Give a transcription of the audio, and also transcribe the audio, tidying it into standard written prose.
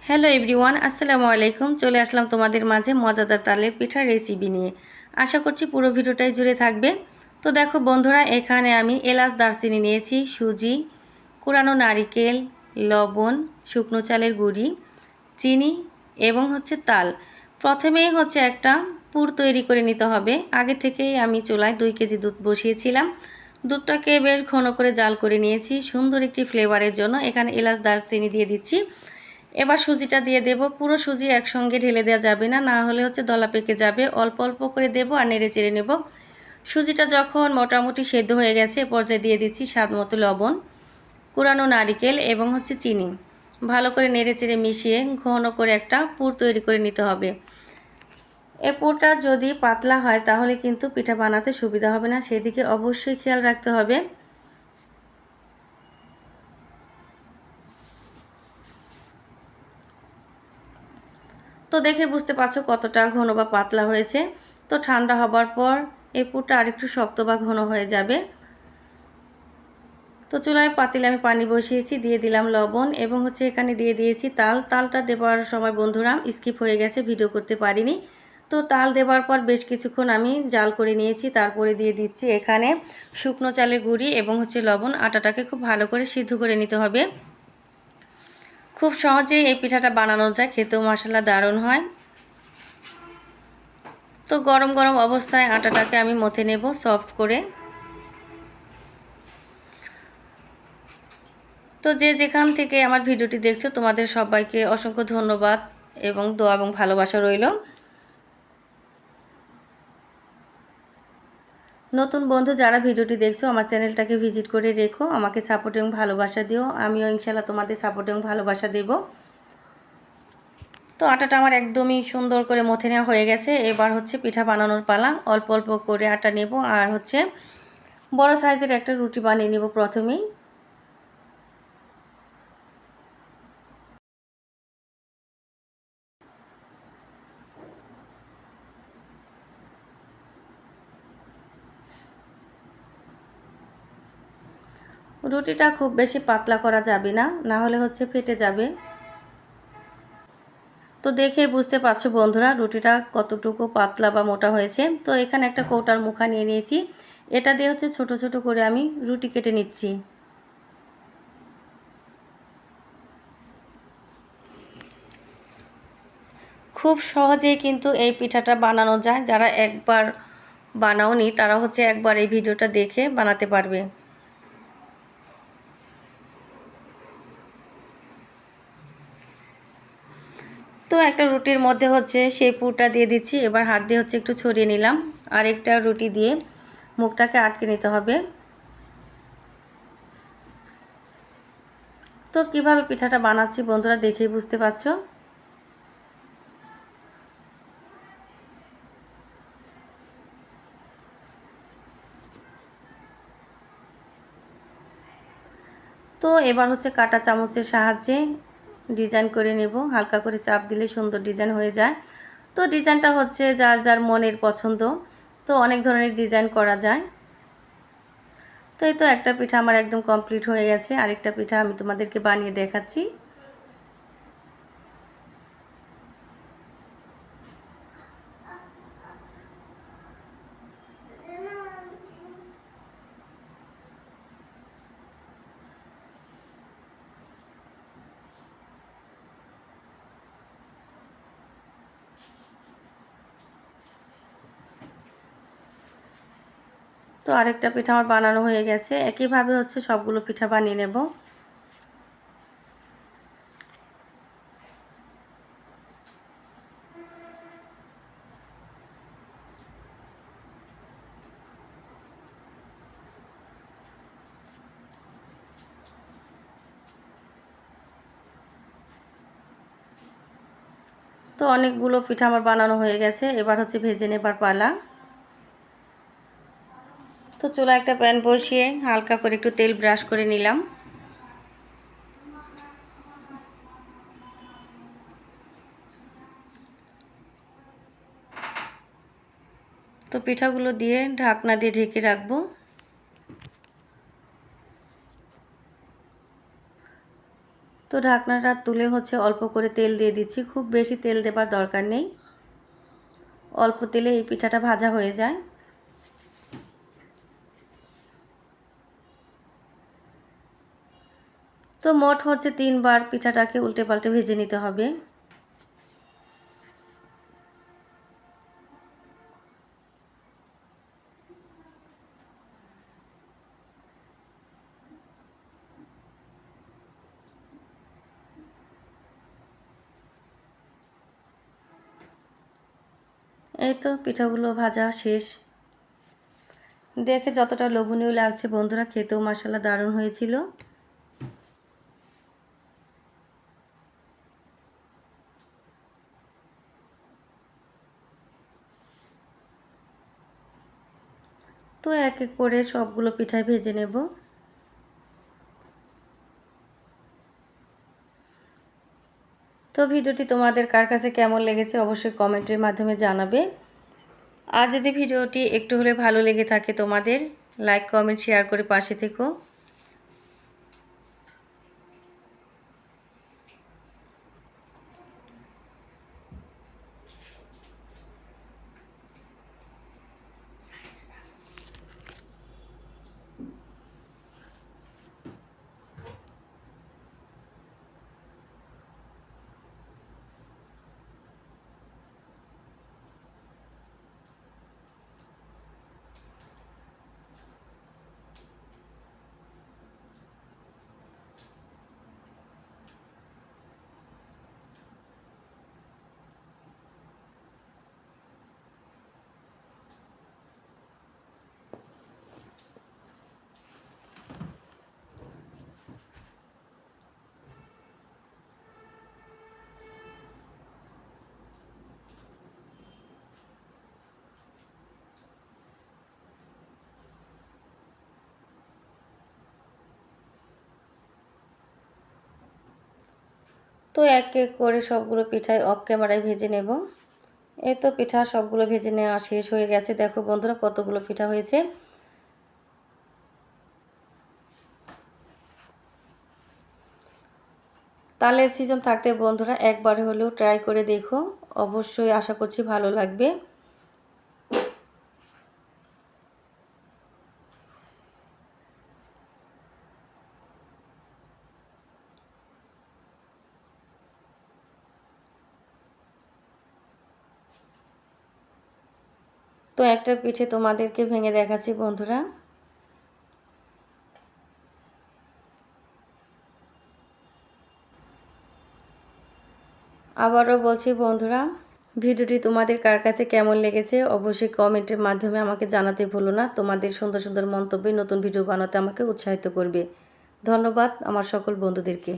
Hello everyone, আসসালামু আলাইকুম। চলে আসলাম তোমাদের মাঝে মজাদার তালের পিঠার রেসিপি নিয়ে। আশা করছি পুরো ভিডিওটাই জুড়ে থাকবে। তো দেখো বন্ধুরা, এখানে আমি এলাচ দারচিনি নিয়েছি, সুজি, কুড়ানো নারিকেল, লবণ, শুকনো চালের গুঁড়ি, চিনি এবং তাল। প্রথমেই একটা পুর তৈরি করে নিতে হবে। আগে থেকেই আমি চুলায় 2 কেজি দুধ বসিয়েছিলাম। দুধটাকে বেশ ঘন করে জাল করে নিয়েছি সুন্দর একটি ফ্লেভারের জন্য। এখানে এলাচ দারচিনি দিয়ে দিচ্ছি। এবার সুজিটা দিয়ে দেব। পুরো সুজি একসঙ্গে ঢেলে দেওয়া যাবে না, না হলে দলা পেকে যাবে। অল্প অল্প করে দেব আর নেড়ে চেড়ে নেব। সুজিটা যখন মোটামুটি সেদ্ধ হয়ে গেছে, পর্যায়ে দিয়ে দিচ্ছি স্বাদ মতো লবণ, কুড়ানো নারিকেল এবং চিনি। ভালো করে নেড়ে চেড়ে মিশিয়ে ঘন করে একটা পুর তৈরি করে নিতে হবে। এই পুরটা যদি পাতলা হয় তাহলে কিন্তু পিঠা বানাতে সুবিধা হবে না, সেদিকে অবশ্যই খেয়াল রাখতে হবে। তো দেখে বুঝতে পারছো কতটা ঘন বা পাতলা হয়েছে। তো ঠান্ডা হবার পর এই পুরটা আরেকটু শক্ত বা ঘন হয়ে যাবে। তো চুলায় পাতিলে আমি পানি বসিয়েছি, দিয়ে দিলাম লবণ এবং এখানে দিয়ে দিয়েছি তাল। তালটা দেওয়ার সময় বন্ধুরা স্কিপ হয়ে গেছে, ভিডিও করতে পারিনি। তো তাল দেওয়ার পর বেশ কিছুক্ষণ আমি জাল করে নিয়েছি। তারপরে দিয়ে দিচ্ছি এখানে শুকনো চালের গুঁড়ি এবং লবণ। আটাটাকে খুব ভালো করে সিদ্ধ করে নিতে হবে। খুব সহজেই এই পিঠাটা বানানো যায়, খেতেও মাশাআল্লাহ দারুণ হয়। তো গরম গরম অবস্থায় আটাটাকে আমি মথে নেব সফট করে। তো যে যেখান থেকে আমার ভিডিওটি দেখছো তোমাদের সবাইকে অসংখ্য ধন্যবাদ এবং দোয়া এবং ভালোবাসা রইল। নতুন বন্ধু যারা ভিডিওটি দেখছো আমার চ্যানেলটাকে ভিজিট করে রেখো, আমাকে সাপোর্ট এবং ভালোবাসা দিও। আমিও ইনশাআল্লাহ তোমাদের সাপোর্ট এবং ভালোবাসা দেব। তো আটাটা আমার একদমই সুন্দর করে মথে নেওয়া হয়ে গেছে। এবার পিঠা বানানোর পালা। অল্প অল্প করে আটা নেব আর বড় সাইজের একটা রুটি বানিয়ে নেব প্রথমেই। রুটিটা খুব বেশি পাতলা করা যাবে না, না হলে ফেটে যাবে। তো দেখে বুঝতে পারছো বন্ধুরা রুটিটা কতটুকু পাতলা বা মোটা হয়েছে। তো এখানে একটা কৌটার মুখা নিয়ে নিয়েছি, এটা দিয়ে ছোট ছোট করে আমি রুটি কেটে নিচ্ছি। খুব সহজেই কিন্তু এই পিঠাটা বানানো যায়। যারা একবার বানাওনি তারা একবার এই ভিডিওটা দেখে বানাতে পারবে। তো একটা রুটির মধ্যে সেই পুরটা দিয়ে দিচ্ছি। এবার হাত দিয়ে একটু ছড়িয়ে নিলাম। আর একটা রুটি দিয়ে মুখটাকে আটকে নিতে হবে। তো কিভাবে পিঠাটা বানাচ্ছি বন্ধুরা দেখেই বুঝতে পারছো। তো এবার কাঁটা চামচের সাহায্যে ডিজাইন করে নেব। হালকা করে চাপ দিলে সুন্দর ডিজাইন হয়ে যায়। তো ডিজাইনটা যার যার মনের পছন্দ। তো অনেক ধরনের ডিজাইন করা যায়। তো এই তো একটা পিঠা আমার একদম কমপ্লিট হয়ে গেছে। আরেকটা পিঠা আমি তোমাদেরকে বানিয়ে দেখাচ্ছি। তো আরেকটা পিঠা আমার বানানো হয়ে গেছে। একইভাবে সবগুলো পিঠা বানিয়ে নেব। তো অনেকগুলো পিঠা আমার বানানো হয়ে গেছে। এবার ভেজে নেবার পালা। তো চুলা একটা প্যান বসিয়ে হালকা করে একটু তেল ব্রাশ করে নিলাম। তো পিঠাগুলো দিয়ে ঢাকনা দিয়ে ঢেকে রাখবো। তো তো ঢাকনাটা তুলে অল্প করে তেল দিয়ে দিচ্ছি, খুব বেশি তেল দেবার দরকার নেই, অল্প তেলে এই পিঠাটা ভাজা হয়ে যায়। তো মোট 3 বার পিঠাটাকে উল্টে পাল্টে ভেজে নিতে হবে। এই তো পিঠাগুলো ভাজা শেষ। দেখে যতটা লোভনীয় লাগছে বন্ধুরা, খেতেও মাশাআল্লাহ দারুণ হয়েছিল। তো এক এক করে সবগুলো পিঠাই ভেজে নেব। তো ভিডিওটি তোমাদের কার কাছে কেমন লেগেছে অবশ্যই কমেন্টের মাধ্যমে জানাবে। আর যদি ভিডিওটি একটু হলে ভালো লেগে থাকে তোমাদের, লাইক কমেন্ট শেয়ার করে পাশে থেকো। তো এক এক করে সবগুলো পিঠাই অফ ক্যামেরায় ভেজে নেব। এই তো পিঠা সবগুলো ভেজে নেওয়া শেষ হয়ে গেছে। দেখো বন্ধুরা কতগুলো পিঠা হয়েছে। তালের সিজন থাকতে বন্ধুরা একবার হলেও ট্রাই করে দেখো, অবশ্যই আশা করছি ভালো লাগবে। তো একটা পিঠে তোমাদেরকে ভেঙে দেখাচ্ছি বন্ধুরা। আবারও বলছি বন্ধুরা, ভিডিওটি তোমাদের কার কাছে কেমন লেগেছে অবশ্যই কমেন্টের মাধ্যমে আমাকে জানাতে ভুলো না। তোমাদের সুন্দর সুন্দর মন্তব্যে নতুন ভিডিও বানাতে আমাকে উৎসাহিত করবে। ধন্যবাদ আমার সকল বন্ধুদেরকে।